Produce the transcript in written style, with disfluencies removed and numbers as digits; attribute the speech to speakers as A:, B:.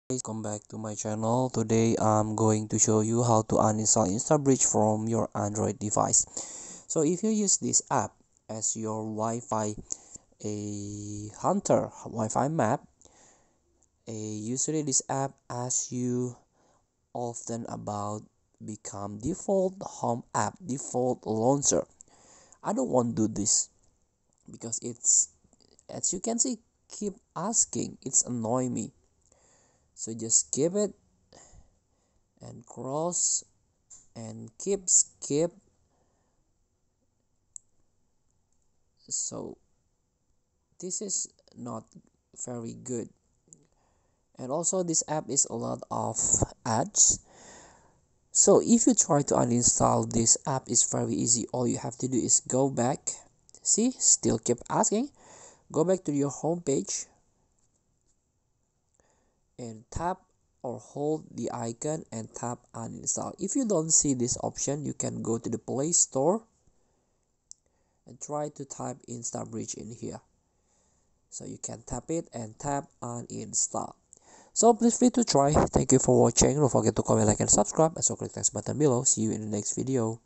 A: Welcome back to my channel. Today I'm going to show you how to uninstall InstaBridge from your Android device. So if you use this app as your Wi-Fi hunter Wi-Fi map, usually this app asks you often about become default home app, default launcher. I don't want to do this because it's, as you can see, keep asking. It's annoying me. So just skip it and cross and skip. So this is not very good, and also this app is a lot of ads. So if you try to uninstall this app, is very easy. All you have to do is go back. See, still keep asking. Go back to your home page and tap or hold the icon and tap uninstall. If you don't see this option, you can go to the Play Store and try to type InstaBridge in here. So you can tap it and tap uninstall. So please free to try. Thank you for watching. Don't forget to comment, like, and subscribe. Also click the next button below. See you in the next video.